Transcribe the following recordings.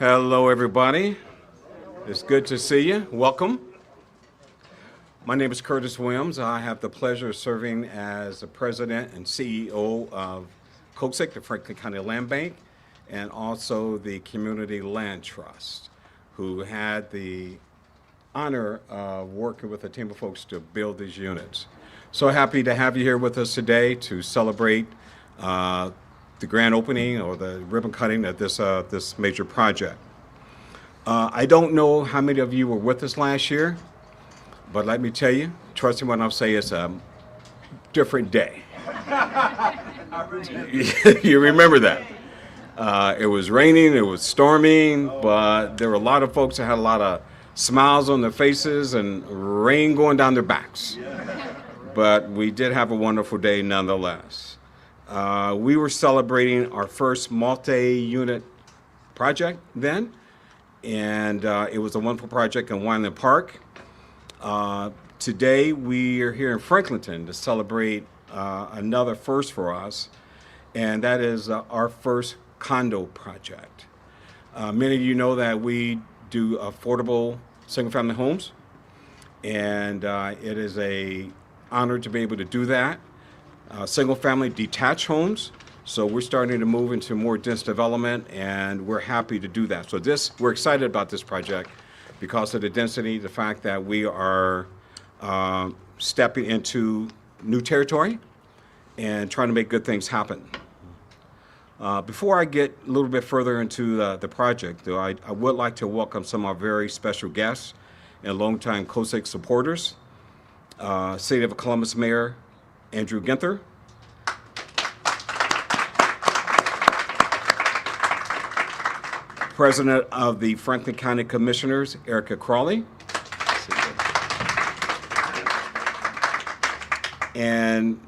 Hello, everybody. It's good to see you. Welcome. My name is Curtis Williams. I have the pleasure of serving as the president and CEO of COSIC, the Franklin County Land Bank, and also the Community Land Trust, who had the honor of working with a team of folks to build these units. So happy to have you here with us today to celebrate the grand opening or the ribbon cutting of this major project. I don't know how many of you were with us last year, but let me tell you, trust me when I say it's a different day. You remember that. It was raining, it was storming, but there were a lot of folks that had a lot of smiles on their faces and rain going down their backs. But we did have a wonderful day nonetheless. We were celebrating our first multi-unit project then, and it was a wonderful project in Wineland Park. Today we are here in Franklinton to celebrate another first for us, and that is our first condo project. Many of you know that we do affordable single-family homes, and it is an honor to be able to do that. Single-family detached homes, so we're starting to move into more dense development, and we're happy to do that. So we're excited about this project because of the density, the fact that we are stepping into new territory and trying to make good things happen. Before I get a little bit further into the project, though, I would like to welcome some of our very special guests and longtime COSIC supporters. City of Columbus Mayor Andrew Ginther, President of the Franklin County Commissioners, Erica Crawley, and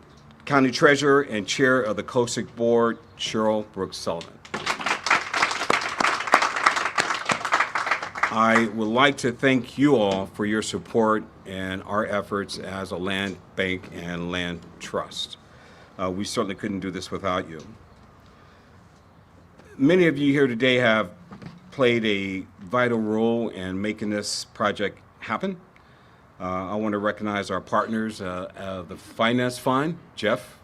County Treasurer and Chair of the COSIC Board, Cheryl Brooks Sullivan. I would like to thank you all for your support and our efforts as a land bank and land trust. We certainly couldn't do this without you. Many of you here today have played a vital role in making this project happen. I want to recognize our partners, the Finance Fund, Jeff.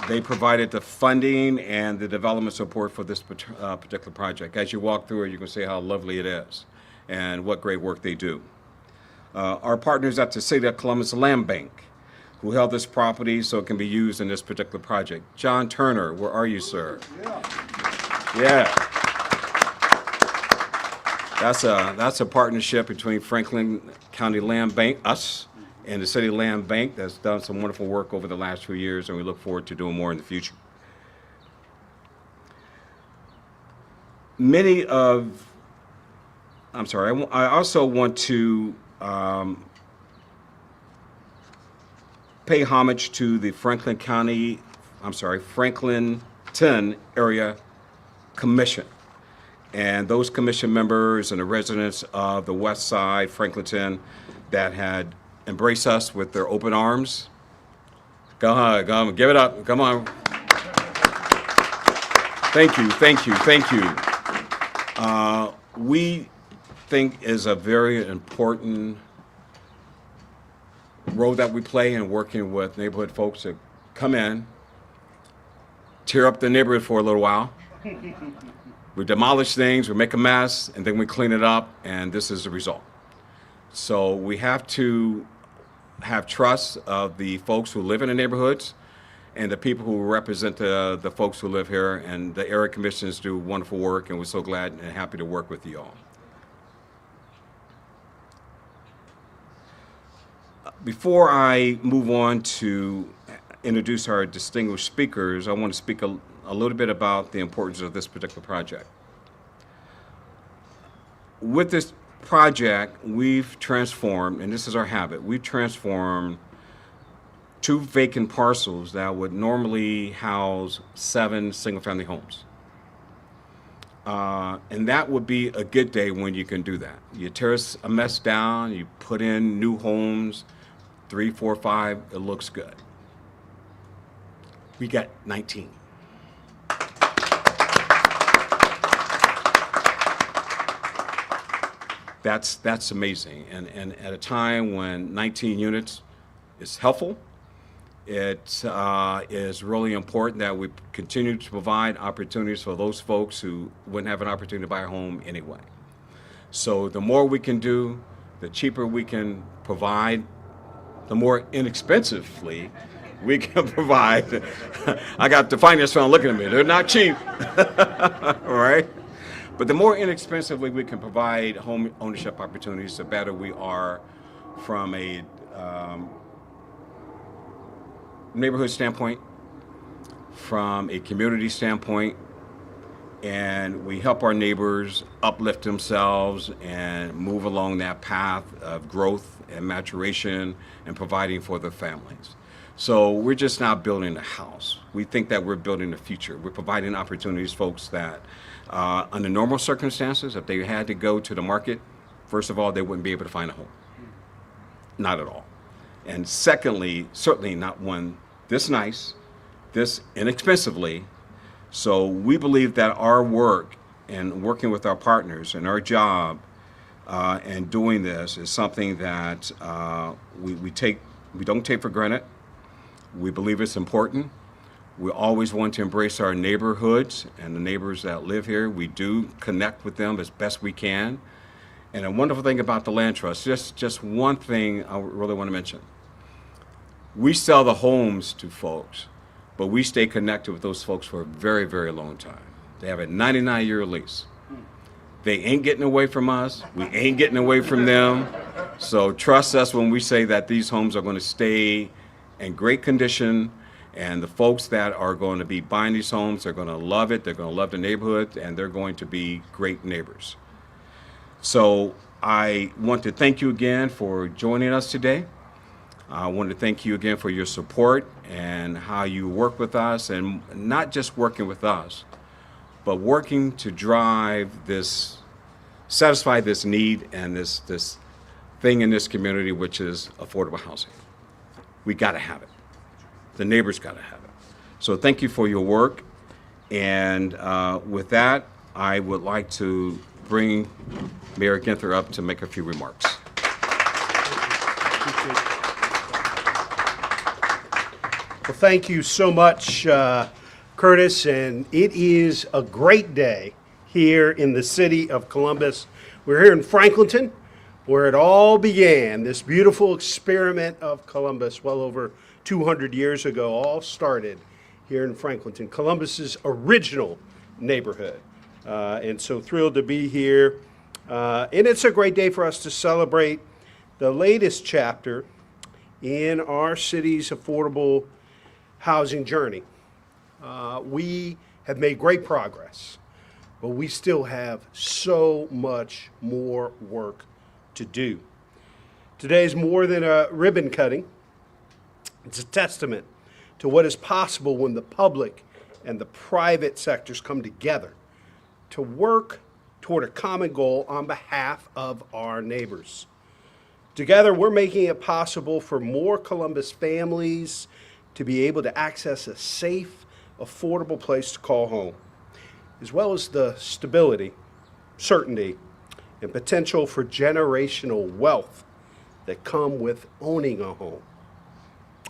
They provided the funding and the development support for this particular project. As you walk through it, you can see how lovely it is and what great work they do. Our partners at the City of Columbus Land Bank, who held this property so it can be used in this particular project. John Turner, where are you, sir? Yeah. That's a partnership between Franklin County Land Bank, us, and the City Land Bank that's done some wonderful work over the last few years, and we look forward to doing more in the future. I also want to pay homage to the Franklinton Area Commission, and those commission members and the residents of the West Side, Franklinton, that had embraced us with their open arms. Go on, give it up, come on. Thank you, thank you, thank you. We think is a very important role that we play in working with neighborhood folks that come in, tear up the neighborhood for a little while. We demolish things, we make a mess, and then we clean it up, and this is the result. So we have to have trust of the folks who live in the neighborhoods and the people who represent the folks who live here, and the area commissions do wonderful work, and we're so glad and happy to work with you all. Before I move on to introduce our distinguished speakers, I want to speak a little bit about the importance of this particular project. With this project, we've transformed, and this is our habit, we've transformed 2 vacant parcels that would normally house 7 single-family homes. And that would be a good day when you can do that. You tear a mess down, you put in new homes, 3, 4, 5, it looks good. We got 19. that's amazing. And at a time when 19 units is helpful, it is really important that we continue to provide opportunities for those folks who wouldn't have an opportunity to buy a home anyway. So the more we can do, the cheaper we can provide, the more inexpensively we can provide. I got the finance firm looking at me. They're not cheap, all right? But the more inexpensively we can provide home ownership opportunities, the better we are from a neighborhood standpoint, from a community standpoint, and we help our neighbors uplift themselves and move along that path of growth and maturation and providing for their families. So we're just not building a house. We think that we're building the future. We're providing opportunities, folks, that under normal circumstances, if they had to go to the market, first of all, they wouldn't be able to find a home. Not at all. And secondly, certainly not one this nice, this inexpensively. So we believe that our work and working with our partners and our job and doing this is something that we don't take for granted. We believe it's important. We always want to embrace our neighborhoods and the neighbors that live here. We do connect with them as best we can. And a wonderful thing about the land trust, just one thing I really want to mention. We sell the homes to folks, but we stay connected with those folks for a very, very long time. They have a 99-year lease. They ain't getting away from us. We ain't getting away from them. So trust us when we say that these homes are going to stay in great condition, and the folks that are going to be buying these homes, they're going to love it. They're going to love the neighborhood, and they're going to be great neighbors. So I want to thank you again for joining us today. I want to thank you again for your support and how you work with us, and not just working with us, but working to satisfy this need and this thing in this community, which is affordable housing. We got to have it. The neighbors got to have it. So thank you for your work. And with that, I would like to bring Mayor Ginther up to make a few remarks. Well, thank you so much, Curtis, and it is a great day here in the city of Columbus. We're here in Franklinton, where it all began. This beautiful experiment of Columbus, well over 200 years ago, all started here in Franklinton, Columbus's original neighborhood. And so thrilled to be here. And it's a great day for us to celebrate the latest chapter in our city's affordable housing journey. We have made great progress, but we still have so much more work to do. Today is more than a ribbon cutting. It's a testament to what is possible when the public and the private sectors come together to work toward a common goal on behalf of our neighbors. Together, we're making it possible for more Columbus families to be able to access a safe, affordable place to call home, as well as the stability, certainty, and potential for generational wealth that come with owning a home.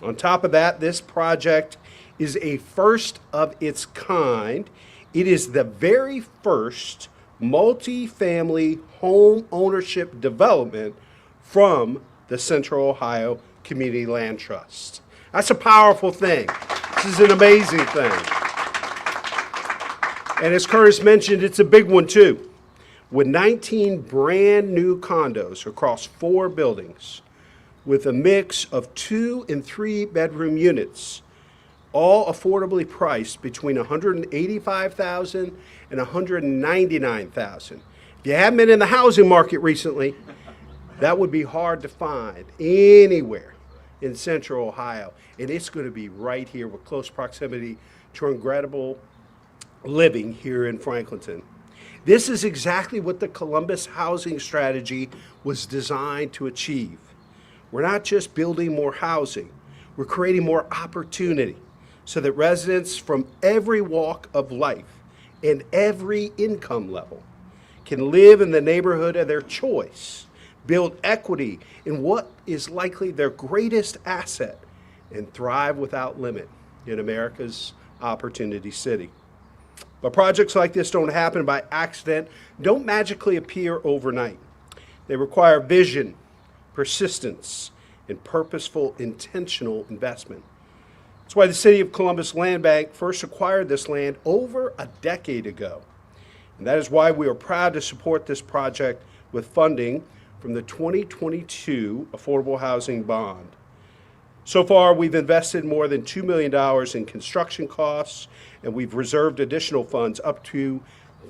On top of that, this project is a first of its kind. It is the very first multi-family home ownership development from the Central Ohio Community Land Trust. That's a powerful thing. This is an amazing thing. And as Curtis mentioned, it's a big one too. With 19 brand new condos across 4 buildings, with a mix of 2 and 3 bedroom units, all affordably priced between $185,000 and $199,000. If you haven't been in the housing market recently, that would be hard to find anywhere in Central Ohio. And it's going to be right here with close proximity to incredible living here in Franklinton. This is exactly what the Columbus housing strategy was designed to achieve. We're not just building more housing, we're creating more opportunity so that residents from every walk of life and every income level can live in the neighborhood of their choice, build equity in what is likely their greatest asset, and thrive without limit in America's Opportunity City. But projects like this don't happen by accident, don't magically appear overnight. They require vision, persistence, and purposeful, intentional investment. That's why the City of Columbus Land Bank first acquired this land over a decade ago. And that is why we are proud to support this project with funding from the 2022 Affordable Housing Bond. So far, we've invested more than $2 million in construction costs, and we've reserved additional funds up to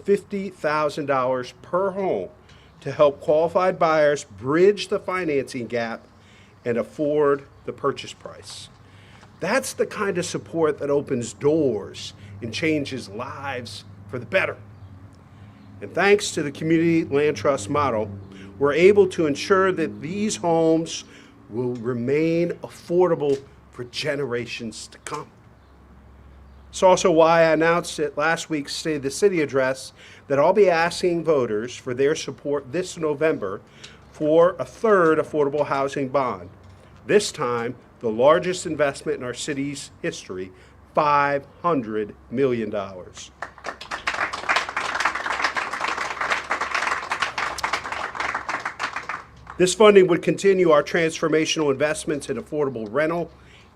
$50,000 per home to help qualified buyers bridge the financing gap and afford the purchase price. That's the kind of support that opens doors and changes lives for the better. And thanks to the Community Land Trust model, we're able to ensure that these homes will remain affordable for generations to come. It's also why I announced at last week's State of the City address that I'll be asking voters for their support this November for a third affordable housing bond. This time, the largest investment in our city's history, $500 million. This funding would continue our transformational investments in affordable rental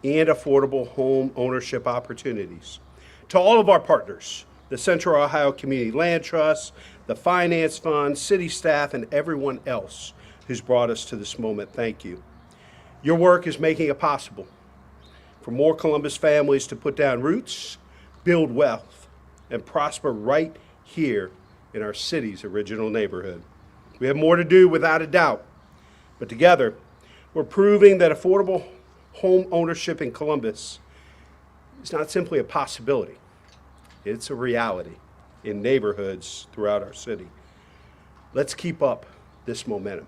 and affordable home ownership opportunities. To all of our partners, the Central Ohio Community Land Trust, the Finance Fund, city staff, and everyone else who's brought us to this moment, thank you. Your work is making it possible for more Columbus families to put down roots, build wealth, and prosper right here in our city's original neighborhood. We have more to do without a doubt, but together, we're proving that affordable home ownership in Columbus is not simply a possibility, it's a reality in neighborhoods throughout our city. Let's keep up this momentum.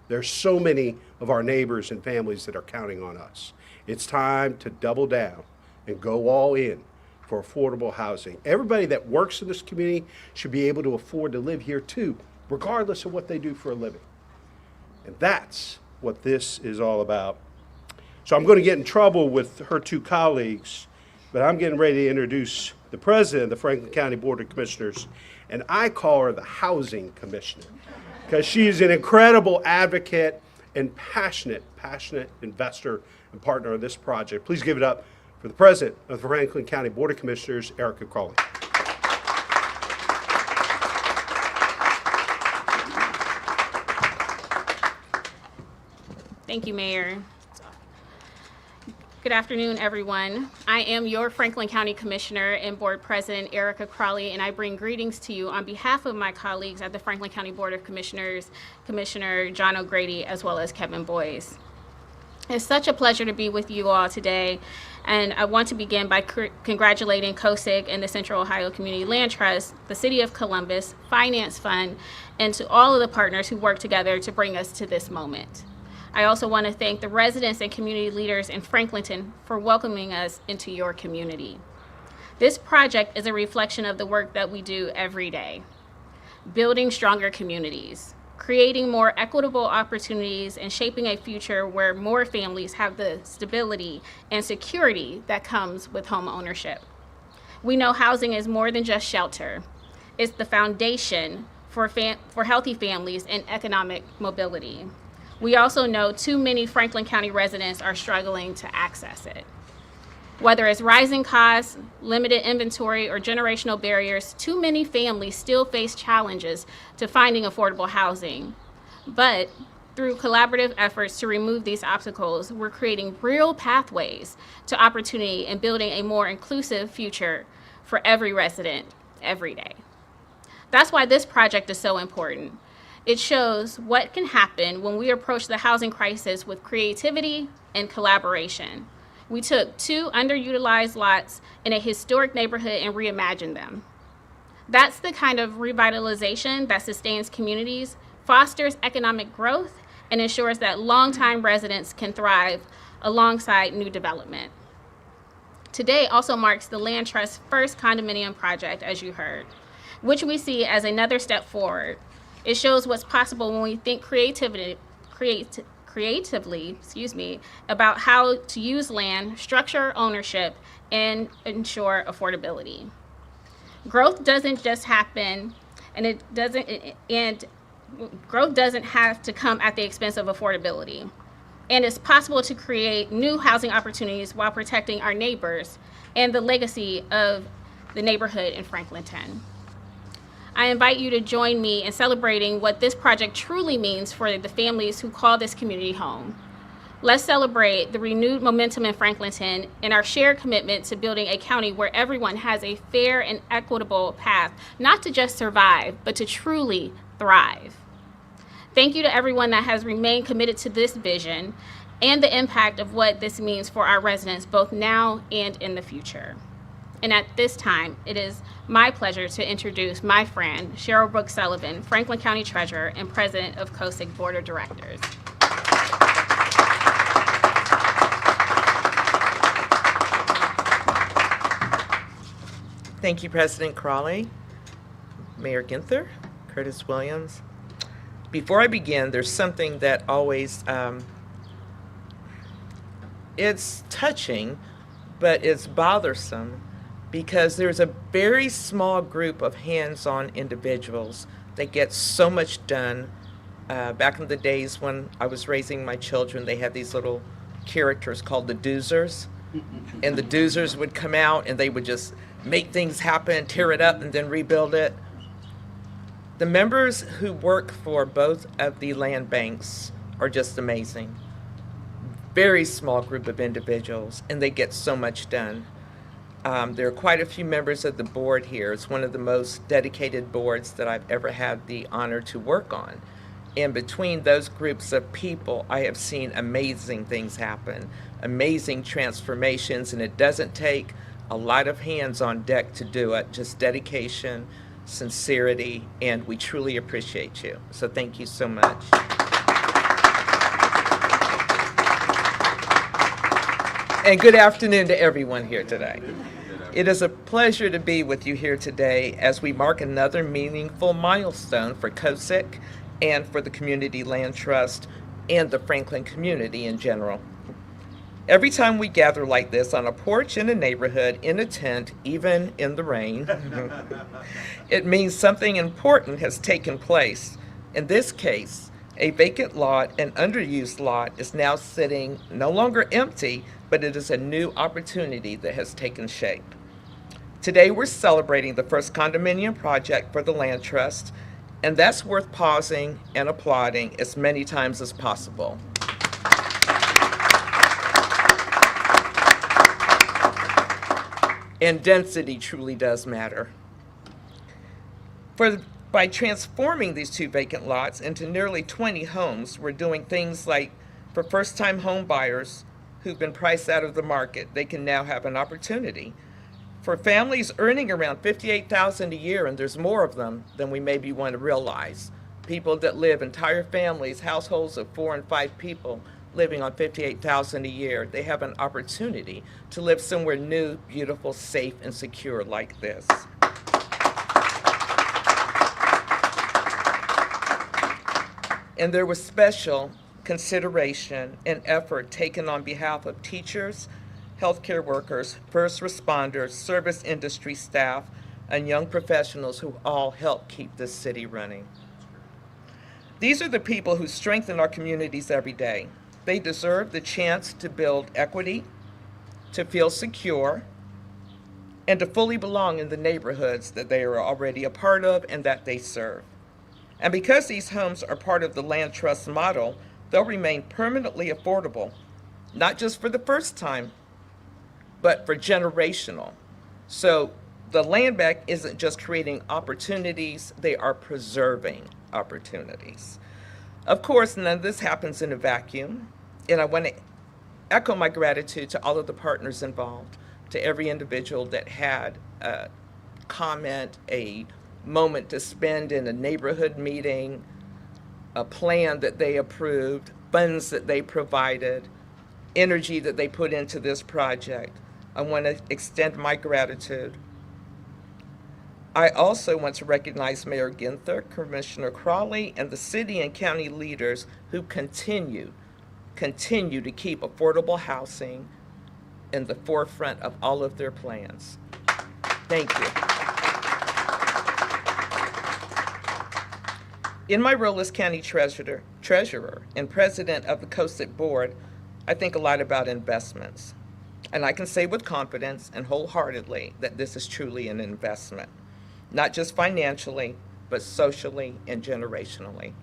There's so many of our neighbors and families that are counting on us. It's time to double down and go all in for affordable housing. Everybody that works in this community should be able to afford to live here too, regardless of what they do for a living. And that's what this is all about. So I'm going to get in trouble with her two colleagues, but I'm getting ready to introduce the president of the Franklin County Board of Commissioners, and I call her the Housing Commissioner because she's an incredible advocate and passionate investor and partner of this project. Please give it up for the president of the Franklin County Board of Commissioners, Erica Crowley. Thank you, Mayor. Good afternoon, everyone. I am your Franklin County Commissioner and Board President, Erica Crowley, and I bring greetings to you on behalf of my colleagues at the Franklin County Board of Commissioners, Commissioner John O'Grady, as well as Kevin Boyce. It's such a pleasure to be with you all today, and I want to begin by congratulating COSIG and the Central Ohio Community Land Trust, the City of Columbus, Finance Fund, and to all of the partners who work together to bring us to this moment. I also want to thank the residents and community leaders in Franklinton for welcoming us into your community. This project is a reflection of the work that we do every day, building stronger communities, creating more equitable opportunities, and shaping a future where more families have the stability and security that comes with home ownership. We know housing is more than just shelter. It's the foundation for healthy families and economic mobility. We also know too many Franklin County residents are struggling to access it. Whether it's rising costs, limited inventory, or generational barriers, too many families still face challenges to finding affordable housing. But through collaborative efforts to remove these obstacles, we're creating real pathways to opportunity and building a more inclusive future for every resident, every day. That's why this project is so important. It shows what can happen when we approach the housing crisis with creativity and collaboration. We took 2 underutilized lots in a historic neighborhood and reimagined them. That's the kind of revitalization that sustains communities, fosters economic growth, and ensures that longtime residents can thrive alongside new development. Today also marks the Land Trust's first condominium project, as you heard, which we see as another step forward It shows what's possible when we think creatively, about how to use land, structure ownership, and ensure affordability. Growth doesn't just happen, and growth doesn't have to come at the expense of affordability. And it's possible to create new housing opportunities while protecting our neighbors and the legacy of the neighborhood in Franklinton. I invite you to join me in celebrating what this project truly means for the families who call this community home. Let's celebrate the renewed momentum in Franklinton and our shared commitment to building a county where everyone has a fair and equitable path, not to just survive, but to truly thrive. Thank you to everyone that has remained committed to this vision and the impact of what this means for our residents, both now and in the future. And at this time, it is my pleasure to introduce my friend, Cheryl Brooks Sullivan, Franklin County Treasurer and President of COSIG Board of Directors. Thank you, President Crawley, Mayor Ginther, Curtis Williams. Before I begin, there's something that always, it's touching, but it's bothersome because there's a very small group of hands-on individuals that get so much done. Back in the days when I was raising my children, they had these little characters called the doozers, and the doozers would come out and they would just make things happen, tear it up, and then rebuild it. The members who work for both of the land banks are just amazing. Very small group of individuals, and they get so much done. There are quite a few members of the board here. It's one of the most dedicated boards that I've ever had the honor to work on. And between those groups of people, I have seen amazing things happen, amazing transformations, and it doesn't take a lot of hands on deck to do it, just dedication, sincerity, and we truly appreciate you. So thank you so much. And good afternoon to everyone here today. It is a pleasure to be with you here today as we mark another meaningful milestone for COSIG and for the Community Land Trust and the Franklin community in general. Every time we gather like this on a porch in a neighborhood, in a tent, even in the rain, it means something important has taken place. In this case, a vacant lot, an underused lot, is now sitting no longer empty, but it is a new opportunity that has taken shape. Today we're celebrating the first condominium project for the Land Trust, and that's worth pausing and applauding as many times as possible. And density truly does matter. By transforming these two vacant lots into nearly 20 homes, we're doing things like for first-time home buyers who've been priced out of the market, they can now have an opportunity. For families earning around $58,000 a year, and there's more of them than we maybe want to realize, people that live, entire families, households of 4 and 5 people, living on $58,000 a year, they have an opportunity to live somewhere new, beautiful, safe, and secure like this. And there was special consideration and effort taken on behalf of teachers, healthcare workers, first responders, service industry staff, and young professionals who all help keep this city running. These are the people who strengthen our communities every day. They deserve the chance to build equity, to feel secure, and to fully belong in the neighborhoods that they are already a part of and that they serve. And because these homes are part of the Land Trust model, they'll remain permanently affordable, not just for the first time, but for generational. So the land bank isn't just creating opportunities, they are preserving opportunities. Of course, none of this happens in a vacuum, and I want to echo my gratitude to all of the partners involved, to every individual that had a comment, a moment to spend in a neighborhood meeting, a plan that they approved, funds that they provided, energy that they put into this project. I want to extend my gratitude. I also want to recognize Mayor Ginther, Commissioner Crawley, and the city and county leaders who continue to keep affordable housing in the forefront of all of their plans. Thank you. In my role as county treasurer and president of the COSIT board, I think a lot about investments. And I can say with confidence and wholeheartedly that this is truly an investment, not just financially, but socially and generationally.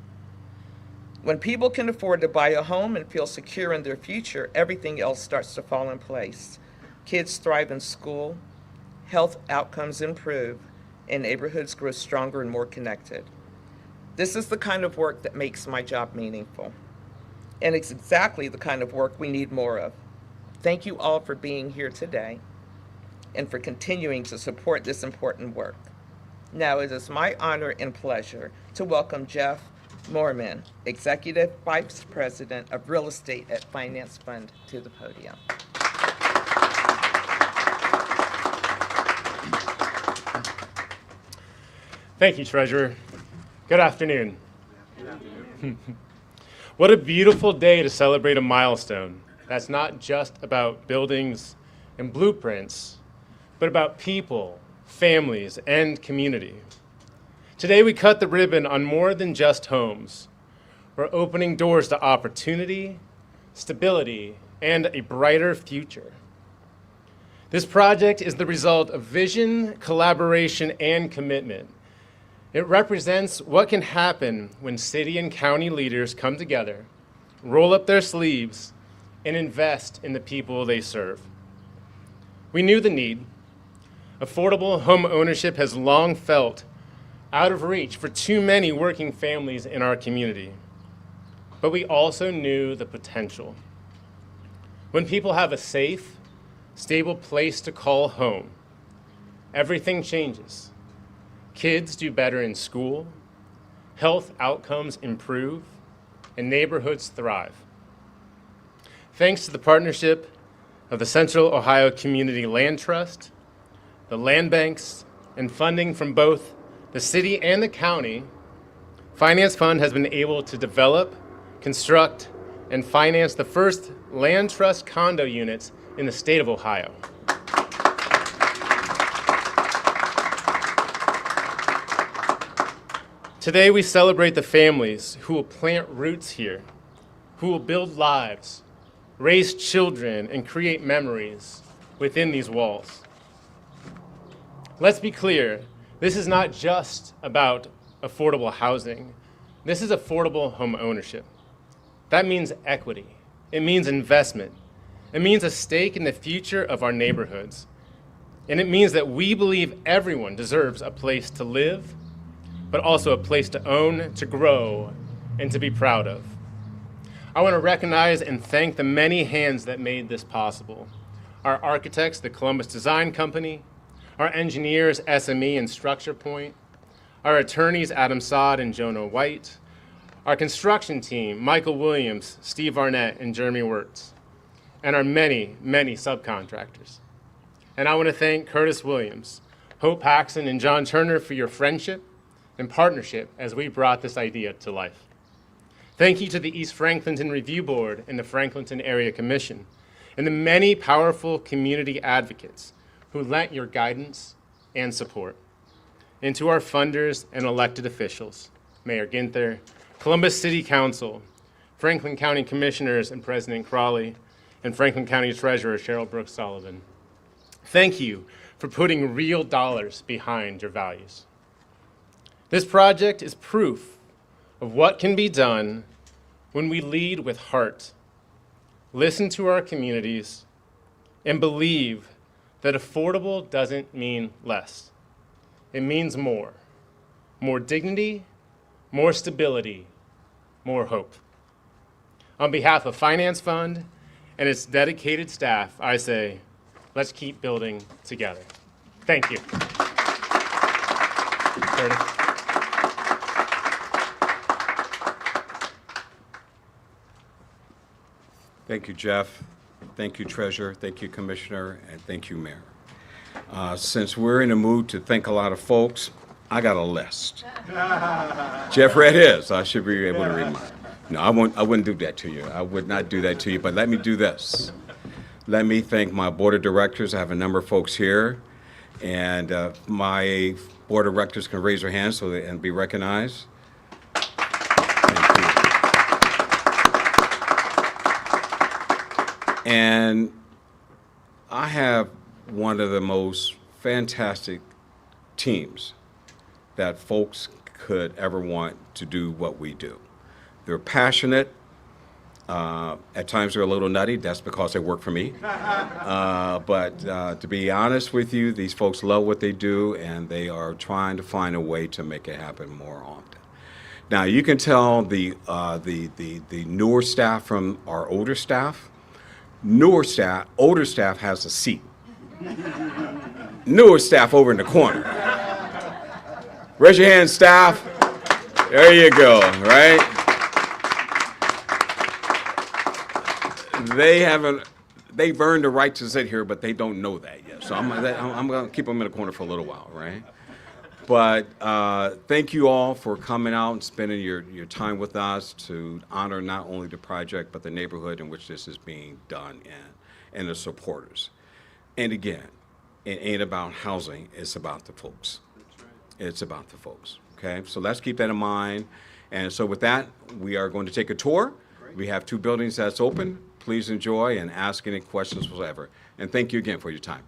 When people can afford to buy a home and feel secure in their future, everything else starts to fall in place. Kids thrive in school, health outcomes improve, and neighborhoods grow stronger and more connected. This is the kind of work that makes my job meaningful. And it's exactly the kind of work we need more of. Thank you all for being here today and for continuing to support this important work. Now it is my honor and pleasure to welcome Jeff Moorman, Executive Vice President of Real Estate at Finance Fund, to the podium. Thank you, Treasurer. Good afternoon. What a beautiful day to celebrate a milestone that's not just about buildings and blueprints, but about people, families, and community. Today we cut the ribbon on more than just homes. We're opening doors to opportunity, stability, and a brighter future. This project is the result of vision, collaboration, and commitment. It represents what can happen when city and county leaders come together, roll up their sleeves, and invest in the people they serve. We knew the need. Affordable home ownership has long felt out of reach for too many working families in our community. But we also knew the potential. When people have a safe, stable place to call home, everything changes. Kids do better in school, health outcomes improve, and neighborhoods thrive. Thanks to the partnership of the Central Ohio Community Land Trust, the land banks, and funding from both the city and the county, Finance Fund has been able to develop, construct, and finance the first land trust condo units in the state of Ohio. Today we celebrate the families who will plant roots here, who will build lives, raise children, and create memories within these walls. Let's be clear, this is not just about affordable housing. This is affordable home ownership. That means equity. It means investment. It means a stake in the future of our neighborhoods. And it means that we believe everyone deserves a place to live, but also a place to own, to grow, and to be proud of. I want to recognize and thank the many hands that made this possible. Our architects, the Columbus Design Company, our engineers, SME and Structure Point, our attorneys, Adam Saad and Jonah White, our construction team, Michael Williams, Steve Arnett, and Jeremy Wirtz, and our many, many subcontractors. And I want to thank Curtis Williams, Hope Paxson, and John Turner for your friendship and partnership as we brought this idea to life. Thank you to the East Franklinton Review Board and the Franklinton Area Commission, and the many powerful community advocates who lent your guidance and support. And to our funders and elected officials, Mayor Ginther, Columbus City Council, Franklin County Commissioners and President Crawley, and Franklin County Treasurer Cheryl Brooks Sullivan. Thank you for putting real dollars behind your values. This project is proof of what can be done when we lead with heart, listen to our communities, and believe that affordable doesn't mean less. It means more. More dignity, more stability, more hope. On behalf of Finance Fund and its dedicated staff, I say, let's keep building together. Thank you. Curtis. Thank you, Jeff. Thank you, Treasurer. Thank you, Commissioner. And thank you, Mayor. Since we're in the mood to thank a lot of folks, I got a list. Jeff read his. I should be able to read mine. No, I wouldn't do that to you. I would not do that to you, but let me do this. Let me thank my board of directors. I have a number of folks here, and my board of directors can raise their hands and be recognized. Thank you. And I have one of the most fantastic teams that folks could ever want to do what we do. They're passionate. At times they're a little nutty. That's because they work for me. But to be honest with you, these folks love what they do, and they are trying to find a way to make it happen more often. Now you can tell the newer staff from our older staff. Older staff has a seat. Newer staff over in the corner. Raise your hand, staff. There you go, right? They've earned the right to sit here, but they don't know that yet. So I'm going to keep them in the corner for a little while, right? But thank you all for coming out and spending your time with us to honor not only the project, but the neighborhood in which this is being done in, and the supporters. And again, it ain't about housing, it's about the folks. It's about the folks, okay? So let's keep that in mind. And so with that, we are going to take a tour. We have 2 buildings that's open. Please enjoy and ask any questions whatsoever. And thank you again for your time.